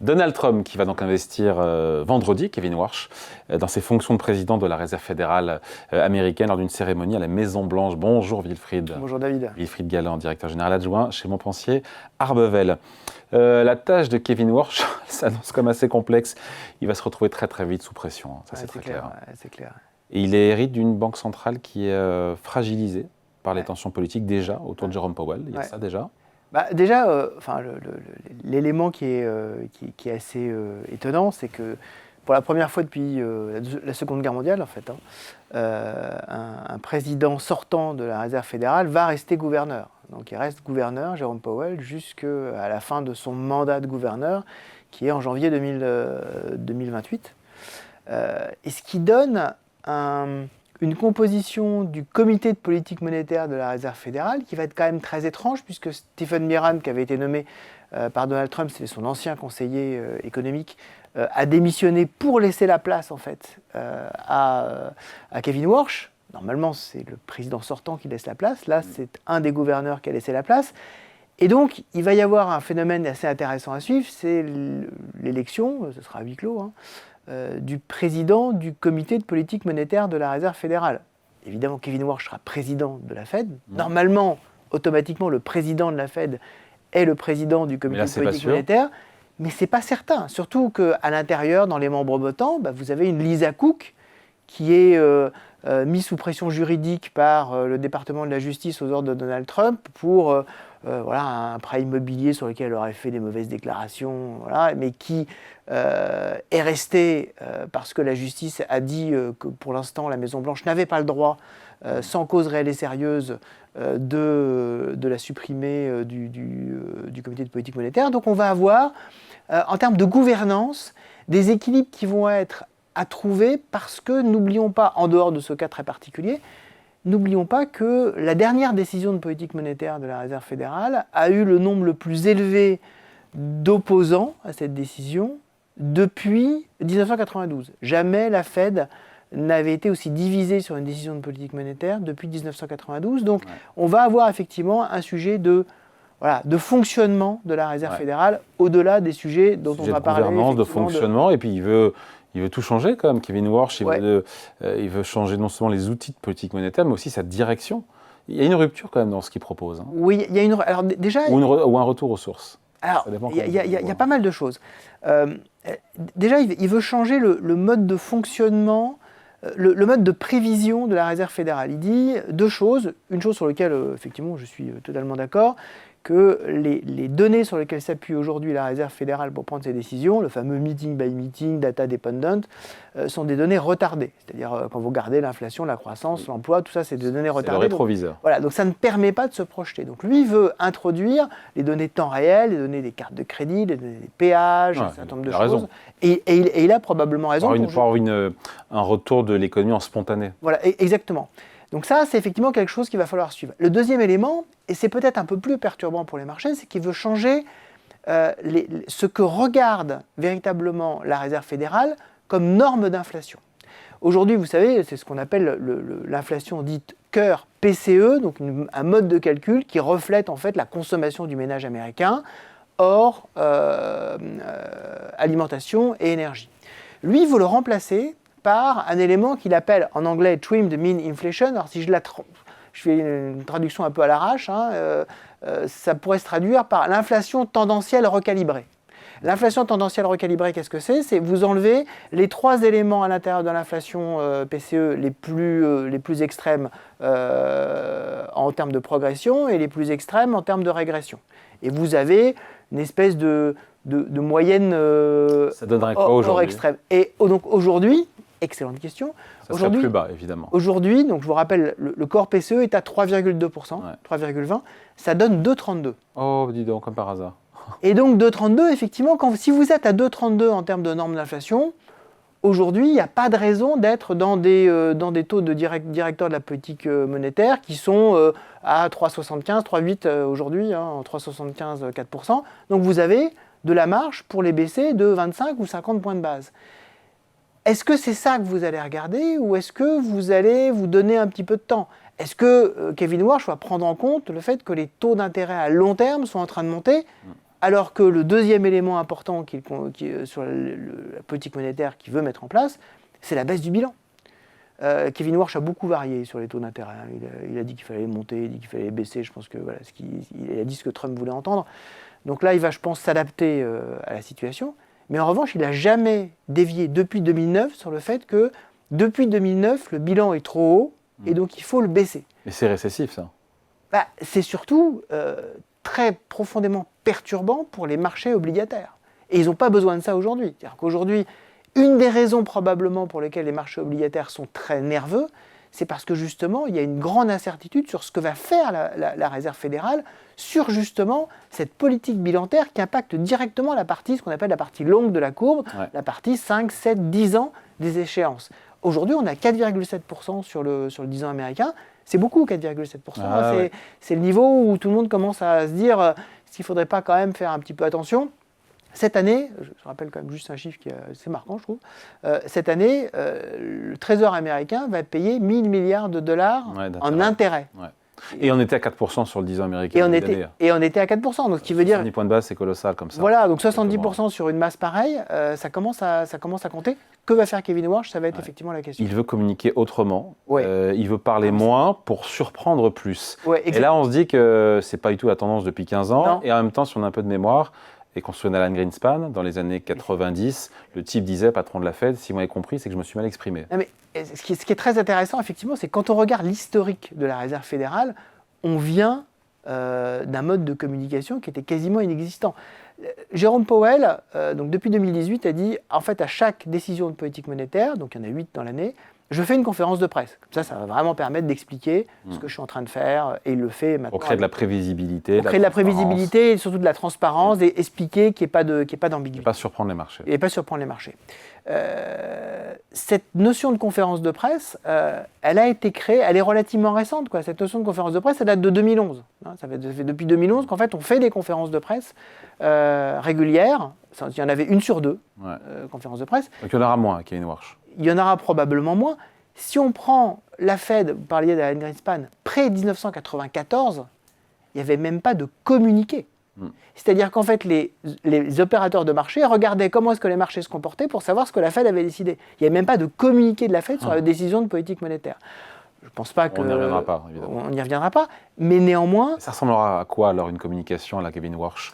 Donald Trump qui va donc investir vendredi, Kevin Warsh, dans ses fonctions de président de la Réserve fédérale américaine lors d'une cérémonie à la Maison-Blanche. Bonjour Wilfried. Bonjour David. Wilfried Galland, directeur général adjoint chez Montpensier Arbevel. La tâche de Kevin Warsh s'annonce comme assez complexe. Il va se retrouver très très vite sous pression, hein. Ça c'est très clair. C'est clair. Et il hérite d'une banque centrale qui est fragilisée par les tensions politiques déjà autour de Jerome Powell. Il y a ça déjà. Déjà, l'élément qui est assez étonnant, c'est que pour la première fois depuis la Seconde Guerre mondiale, en fait, un président sortant de la Réserve fédérale va rester gouverneur. Donc il reste gouverneur, Jerome Powell, jusqu'à la fin de son mandat de gouverneur, qui est en janvier 2028. Et ce qui donne une composition du comité de politique monétaire de la Réserve fédérale qui va être quand même très étrange, puisque Stephen Miran, qui avait été nommé par Donald Trump, c'est son ancien conseiller économique, a démissionné pour laisser la place en fait à Kevin Warsh. Normalement, c'est le président sortant qui laisse la place. Là, c'est un des gouverneurs qui a laissé la place. Et donc, il va y avoir un phénomène assez intéressant à suivre, c'est l'élection, ce sera à huis clos, du président du comité de politique monétaire de la Réserve fédérale. Évidemment, Kevin Warsh sera président de la Fed. Normalement, automatiquement, le président de la Fed est le président du comité de politique monétaire. Mais ce n'est pas certain. Surtout qu'à l'intérieur, dans les membres votants, vous avez une Lisa Cook qui est mise sous pression juridique par le département de la justice aux ordres de Donald Trump pour un prêt immobilier sur lequel elle aurait fait des mauvaises déclarations, mais qui est resté parce que la justice a dit que pour l'instant la Maison-Blanche n'avait pas le droit, sans cause réelle et sérieuse, de la supprimer du comité de politique monétaire. Donc on va avoir, en termes de gouvernance, des équilibres qui vont être à trouver parce que, n'oublions pas, en dehors de ce cas très particulier, n'oublions pas que la dernière décision de politique monétaire de la Réserve fédérale a eu le nombre le plus élevé d'opposants à cette décision depuis 1992. Jamais la Fed n'avait été aussi divisée sur une décision de politique monétaire depuis 1992. Donc on va avoir effectivement un sujet de fonctionnement de la Réserve fédérale, au-delà des sujets dont on va parler. De gouvernance, de fonctionnement, et puis il veut tout changer quand même. Kevin Warsh, il veut changer non seulement les outils de politique monétaire, mais aussi sa direction. Il y a une rupture quand même dans ce qu'il propose. Hein. Oui, il y a une... Alors, déjà, ou un retour aux sources. Alors, il y a pas mal de choses. Déjà, il veut changer le mode de fonctionnement, le mode de prévision de la Réserve fédérale. Il dit deux choses. Une chose sur laquelle, effectivement, je suis totalement d'accord, que les données sur lesquelles s'appuie aujourd'hui la Réserve fédérale pour prendre ses décisions, le fameux meeting by meeting, data dependent, sont des données retardées. C'est-à-dire quand vous regardez l'inflation, la croissance, l'emploi, tout ça, c'est des données retardées. C'est le rétroviseur. Donc ça ne permet pas de se projeter. Donc lui, il veut introduire les données temps réel, les données des cartes de crédit, les données des péages, un certain nombre de choses. Raison. Et il a probablement raison. Pour avoir un retour de l'économie en spontané. Voilà, exactement. Donc ça, c'est effectivement quelque chose qu'il va falloir suivre. Le deuxième élément, et c'est peut-être un peu plus perturbant pour les marchés, c'est qu'il veut changer ce que regarde véritablement la Réserve fédérale comme norme d'inflation. Aujourd'hui, vous savez, c'est ce qu'on appelle l'inflation dite cœur PCE, donc un mode de calcul qui reflète en fait la consommation du ménage américain, hors alimentation et énergie. Lui, il veut le remplacer par un élément qu'il appelle en anglais Trimmed Mean Inflation. Alors si je fais une traduction un peu à l'arrache, ça pourrait se traduire par l'inflation tendancielle recalibrée. L'inflation tendancielle recalibrée, qu'est-ce que c'est ? C'est vous enlevez les trois éléments à l'intérieur de l'inflation PCE les plus extrêmes en termes de progression et les plus extrêmes en termes de régression. Et vous avez une espèce de moyenne ça donnerait quoi aujourd'hui ? extrême. Et donc aujourd'hui, excellente question. Ça serait plus bas, évidemment. Aujourd'hui, donc je vous rappelle, le corps PCE est à 3,2%, 3,20%. Ça donne 2,32. Oh, dis donc, comme par hasard. Et donc 2,32, effectivement, si vous êtes à 2,32 en termes de normes d'inflation, aujourd'hui, il n'y a pas de raison d'être dans des taux de directeur de la politique monétaire qui sont à 3,75, 3,8 aujourd'hui, en 3,75, 4%. Donc vous avez de la marge pour les baisser de 25 ou 50 points de base. Est-ce que c'est ça que vous allez regarder ou est-ce que vous allez vous donner un petit peu de temps ? Est-ce que Kevin Warsh va prendre en compte le fait que les taux d'intérêt à long terme sont en train de monter ? alors que le deuxième élément important sur la politique monétaire qu'il veut mettre en place, c'est la baisse du bilan. Kevin Warsh a beaucoup varié sur les taux d'intérêt. Il a dit qu'il fallait les monter, il a dit qu'il fallait les baisser. Je pense que voilà, il a dit ce que Trump voulait entendre. Donc là, il va, je pense, s'adapter à la situation. Mais en revanche, il n'a jamais dévié depuis 2009 sur le fait que depuis 2009, le bilan est trop haut et donc il faut le baisser. Et c'est récessif, ça. C'est surtout très profondément perturbant pour les marchés obligataires. Et ils n'ont pas besoin de ça aujourd'hui. C'est-à-dire qu'aujourd'hui, une des raisons probablement pour lesquelles les marchés obligataires sont très nerveux, c'est parce que justement, il y a une grande incertitude sur ce que va faire la Réserve fédérale sur justement cette politique bilantaire qui impacte directement ce qu'on appelle la partie longue de la courbe, la partie 5, 7, 10 ans des échéances. Aujourd'hui, on a 4,7% sur le 10 ans américain. C'est beaucoup, 4,7%. C'est le niveau où tout le monde commence à se dire est-ce qu'il ne faudrait pas quand même faire un petit peu attention. Cette année, je rappelle quand même juste un chiffre qui est assez marquant, je trouve. Cette année, le Trésor américain va payer 1 000 milliards de dollars en intérêts. Ouais. Et on était à 4% sur le 10 ans américain. Et on était à 4%. Donc, ce qui veut dire 70 points de base, c'est colossal comme ça. Voilà, donc 70% sur une masse pareille, ça commence à compter. Que va faire Kevin Warsh? Ça va être effectivement la question. Il veut communiquer autrement. Il veut parler moins pour surprendre plus. Et là, on se dit que ce n'est pas du tout la tendance depuis 15 ans. Non. Et en même temps, si on a un peu de mémoire, et qu'on se souvient d'Alan Greenspan, dans les années 90, le type disait, patron de la Fed, si vous m'avez compris, c'est que je me suis mal exprimé. Non, mais ce qui est très intéressant, effectivement, c'est quand on regarde l'historique de la Réserve fédérale, on vient d'un mode de communication qui était quasiment inexistant. Jérôme Powell, donc depuis 2018, a dit, en fait, à chaque décision de politique monétaire, donc il y en a 8 dans l'année, je fais une conférence de presse. Comme ça va vraiment permettre d'expliquer ce que je suis en train de faire, et il le fait maintenant. Pour créer de la prévisibilité. Pour créer de la prévisibilité et surtout de la transparence, et expliquer qu'il n'y ait pas d'ambiguïté. Et pas surprendre les marchés. Et pas surprendre les marchés. Cette notion de conférence de presse, elle a été créée, elle est relativement récente. Cette notion de conférence de presse, elle date de 2011. Ça fait depuis 2011 qu'en fait, on fait des conférences de presse régulières. Il y en avait une sur deux, conférences de presse. Donc il y en aura moins, Kevin Warsh. Il y en aura probablement moins. Si on prend la Fed, vous parliez d'Alan Greenspan, pré-1994, il n'y avait même pas de communiqué. C'est-à-dire qu'en fait, les opérateurs de marché regardaient comment est-ce que les marchés se comportaient pour savoir ce que la Fed avait décidé. Il n'y avait même pas de communiqué de la Fed sur la décision de politique monétaire. Je ne pense pas que... On n'y reviendra pas, évidemment. On n'y reviendra pas, mais néanmoins... Ça ressemblera à quoi, alors, une communication à la Kevin Warsh?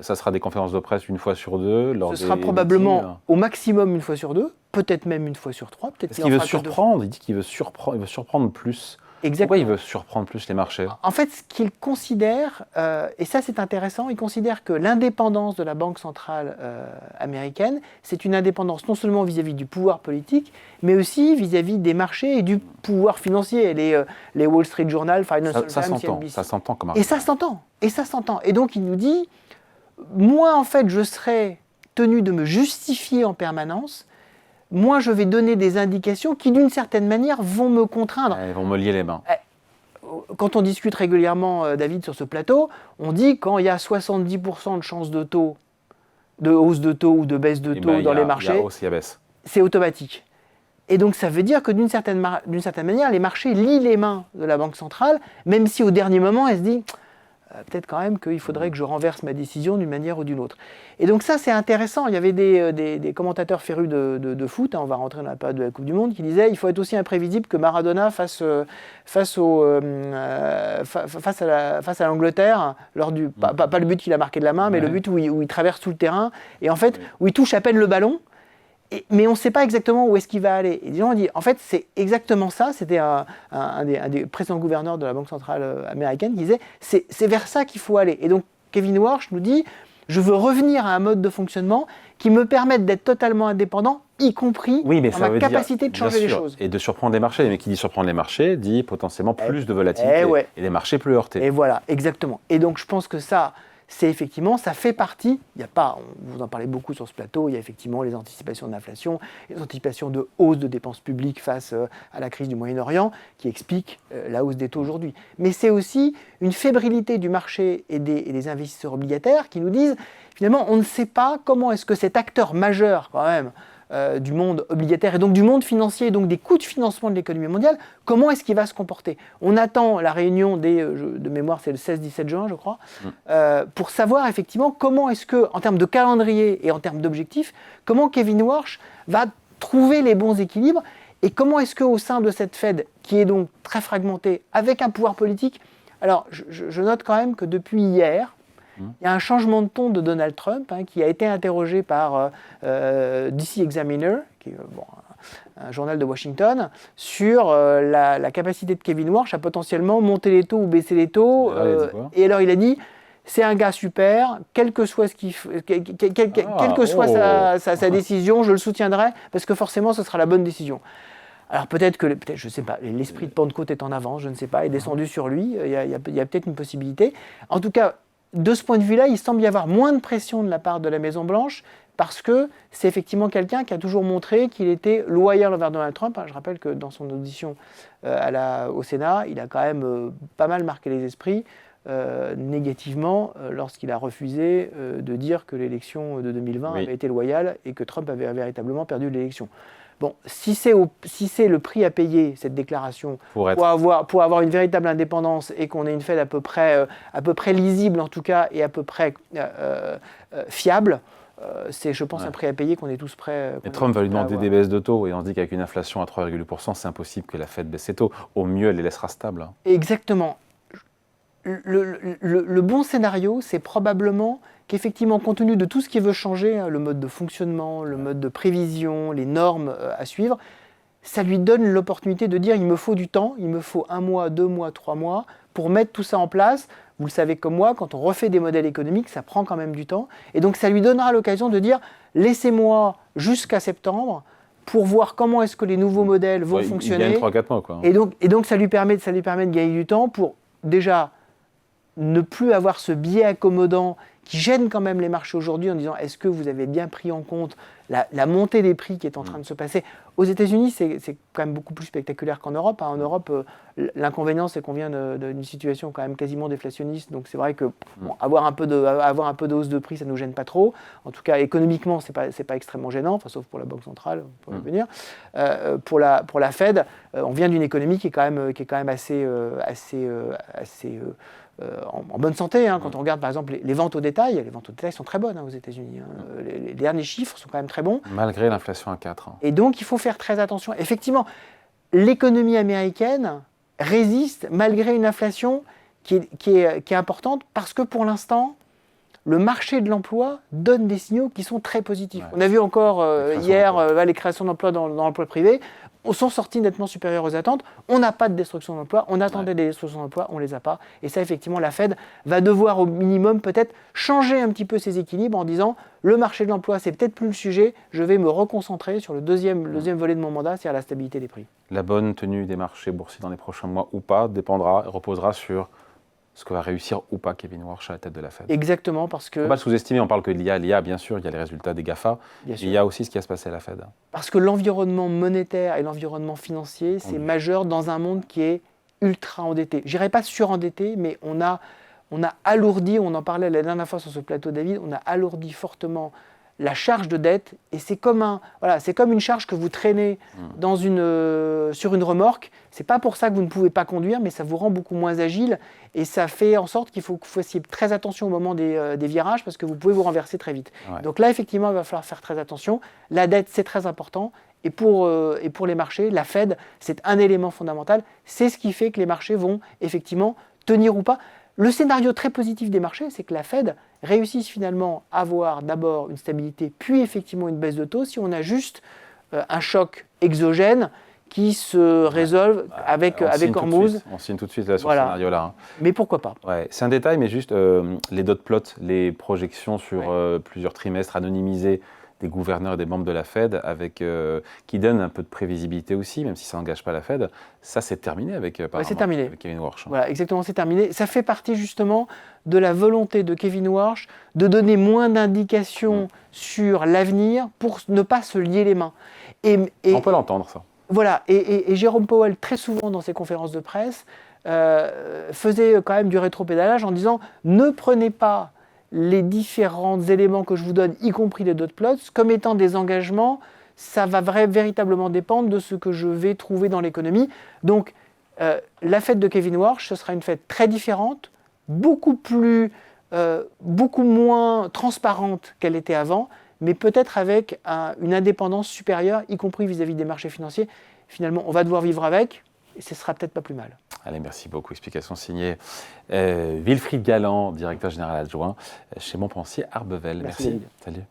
Ça sera des conférences de presse une fois sur deux? Ce sera probablement au maximum une fois sur deux, peut-être même une fois sur trois. Est-ce qu'il veut surprendre? Il dit qu'il veut surprendre plus. Exactement. Pourquoi il veut surprendre plus les marchés? En fait, ce qu'il considère, et ça c'est intéressant, il considère que l'indépendance de la Banque centrale américaine, c'est une indépendance non seulement vis-à-vis du pouvoir politique, mais aussi vis-à-vis des marchés et du pouvoir financier. Les Wall Street Journal, Financial Times, CNBC. Ça s'entend comme argument. Et ça s'entend. Et donc il nous dit, moi en fait je serai tenu de me justifier en permanence, moi, je vais donner des indications qui, d'une certaine manière, vont me contraindre. Ils vont me lier les mains. Quand on discute régulièrement, David, sur ce plateau, on dit quand il y a 70% de chances de hausse de taux ou de baisse de taux dans les marchés, il y a hausse, il y a baisse. C'est automatique. Et donc, ça veut dire que, d'une certaine manière, les marchés lient les mains de la Banque centrale, même si, au dernier moment, elle se dit peut-être quand même qu'il faudrait que je renverse ma décision d'une manière ou d'une autre. Et donc ça, c'est intéressant. Il y avait des commentateurs férus de foot, on va rentrer dans la période de la Coupe du Monde, qui disaient il faut être aussi imprévisible que Maradona face à l'Angleterre, lors du pas le but qu'il a marqué de la main, mais le but où il traverse tout le terrain, et en fait, où il touche à peine le ballon, mais on ne sait pas exactement où est-ce qu'il va aller. Et les gens ont dit, en fait, c'est exactement ça. C'était un des précédents gouverneurs de la Banque centrale américaine qui disait, c'est vers ça qu'il faut aller. Et donc, Kevin Warsh nous dit, je veux revenir à un mode de fonctionnement qui me permette d'être totalement indépendant, y compris dans ma capacité de changer les choses. Et de surprendre les marchés. Mais qui dit surprendre les marchés, dit potentiellement plus de volatilité et des marchés plus heurtés. Et voilà, exactement. Et donc, je pense que ça... c'est effectivement, ça fait partie, vous en parlez beaucoup sur ce plateau, il y a effectivement les anticipations de l'inflation, les anticipations de hausse de dépenses publiques face à la crise du Moyen-Orient, qui expliquent la hausse des taux aujourd'hui. Mais c'est aussi une fébrilité du marché et des investisseurs obligataires qui nous disent, finalement, on ne sait pas comment est-ce que cet acteur majeur, quand même, du monde obligataire et donc du monde financier et donc des coûts de financement de l'économie mondiale, comment est-ce qu'il va se comporter? On attend la réunion de mémoire, c'est le 16-17 juin, je crois, pour savoir effectivement comment est-ce que, en termes de calendrier et en termes d'objectifs, comment Kevin Warsh va trouver les bons équilibres et comment est-ce qu'au sein de cette Fed, qui est donc très fragmentée, avec un pouvoir politique, alors je note quand même que depuis hier, il y a un changement de ton de Donald Trump qui a été interrogé par DC Examiner, qui est un journal de Washington, sur la capacité de Kevin Warsh à potentiellement monter les taux ou baisser les taux. Et alors il a dit, c'est un gars super, quel que soit, sa décision, je le soutiendrai, parce que forcément ce sera la bonne décision. Alors peut-être, je ne sais pas, l'esprit de Pentecôte est en avance, je ne sais pas, est descendu sur lui, il y a peut-être une possibilité. En tout cas, de ce point de vue-là, il semble y avoir moins de pression de la part de la Maison-Blanche parce que c'est effectivement quelqu'un qui a toujours montré qu'il était loyal envers Donald Trump. Je rappelle que dans son audition au Sénat, il a quand même pas mal marqué les esprits négativement lorsqu'il a refusé de dire que l'élection de 2020 avait été loyale et que Trump avait véritablement perdu l'élection. Bon, si c'est le prix à payer, cette déclaration, pour avoir une véritable indépendance et qu'on ait une Fed à peu près lisible en tout cas et à peu près fiable, c'est, je pense, un prix à payer qu'on est tous prêts. Et Trump va lui demander des baisses de taux et on se dit qu'avec une inflation à 3,8%, c'est impossible que la Fed baisse ses taux. Au mieux, elle les laissera stables. Exactement. Le bon scénario, c'est probablement qu'effectivement, compte tenu de tout ce qui veut changer, le mode de fonctionnement, le mode de prévision, les normes à suivre, ça lui donne l'opportunité de dire il me faut du temps, il me faut 1 mois, 2 mois, 3 mois pour mettre tout ça en place. Vous le savez comme moi, quand on refait des modèles économiques, ça prend quand même du temps. Et donc ça lui donnera l'occasion de dire laissez-moi jusqu'à septembre pour voir comment est-ce que les nouveaux modèles vont fonctionner. Il gagne 3-4 mois, quoi. Et donc ça lui permet de gagner du temps pour déjà ne plus avoir ce biais accommodant qui gêne quand même les marchés aujourd'hui en disant est-ce que vous avez bien pris en compte la montée des prix qui est en train de se passer. Aux États-Unis, c'est quand même beaucoup plus spectaculaire qu'en Europe. En Europe, l'inconvénient, c'est qu'on vient d'une situation quand même quasiment déflationniste. Donc c'est vrai que avoir un peu de hausse de prix, ça ne nous gêne pas trop. En tout cas, économiquement, c'est pas extrêmement gênant, sauf pour la Banque centrale, pour venir. Pour la Fed, on vient d'une économie qui est quand même assez en bonne santé. Quand on regarde par exemple les ventes au détail sont très bonnes aux États-Unis. Les derniers chiffres sont quand même très bons. Malgré l'inflation à 4. Et donc il faut faire très attention. Effectivement, l'économie américaine résiste malgré une inflation qui est importante parce que pour l'instant, le marché de l'emploi donne des signaux qui sont très positifs. On a vu encore hier les créations d'emplois dans l'emploi privé sont sorties nettement supérieures aux attentes. On n'a pas de destruction d'emplois, on attendait des destructions d'emplois, on ne les a pas. Et ça, effectivement, la Fed va devoir au minimum peut-être changer un petit peu ses équilibres en disant le marché de l'emploi, c'est peut-être plus le sujet, je vais me reconcentrer sur le deuxième volet de mon mandat, c'est-à-dire la stabilité des prix. La bonne tenue des marchés boursiers dans les prochains mois ou pas reposera sur ce que va réussir ou pas Kevin Warsh à la tête de la Fed. Exactement, parce que... Il ne faut pas le sous-estimer, on parle que de l'IA, bien sûr, il y a les résultats des GAFA, mais il y a aussi ce qui va se passer à la Fed. Parce que l'environnement monétaire et l'environnement financier, c'est majeur dans un monde qui est ultra endetté. Je dirais pas surendetté, mais on a alourdi, on en parlait la dernière fois sur ce plateau, David, on a alourdi fortement la charge de dette, et c'est comme une charge que vous traînez sur une remorque. C'est pas pour ça que vous ne pouvez pas conduire, mais ça vous rend beaucoup moins agile, et ça fait en sorte qu'il faut que vous fassiez très attention au moment des virages, parce que vous pouvez vous renverser très vite. Ouais. Donc là, effectivement, il va falloir faire très attention. La dette, c'est très important, et pour les marchés, la Fed, c'est un élément fondamental. C'est ce qui fait que les marchés vont effectivement tenir ou pas. Le scénario très positif des marchés, c'est que la Fed réussisse finalement à avoir d'abord une stabilité, puis effectivement une baisse de taux, si on a juste un choc exogène qui se résolve avec Hormuz. On signe tout de suite là, sur ce scénario-là. Mais pourquoi pas ? Ouais, c'est un détail, mais juste les dot plots, les projections sur plusieurs trimestres anonymisées des gouverneurs et des membres de la Fed, qui donnent un peu de prévisibilité aussi, même si ça n'engage pas la Fed. Ça, c'est terminé avec Kevin Warsh. Voilà, exactement, c'est terminé. Ça fait partie justement de la volonté de Kevin Warsh de donner moins d'indications sur l'avenir pour ne pas se lier les mains. On peut l'entendre, ça. Voilà, et Jérôme Powell, très souvent dans ses conférences de presse, faisait quand même du rétropédalage en disant « Ne prenez pas les différents éléments que je vous donne, y compris les dot plots, comme étant des engagements. ça va véritablement dépendre de ce que je vais trouver dans l'économie. Donc, la fête de Kevin Warsh, ce sera une fête très différente, beaucoup moins transparente qu'elle était avant, mais peut-être avec une indépendance supérieure, y compris vis-à-vis des marchés financiers. Finalement, on va devoir vivre avec, et ce sera peut-être pas plus mal. Allez, merci beaucoup. Explication signée Wilfried Galland, directeur général adjoint chez Montpensier Arbevel. Merci. David. Salut.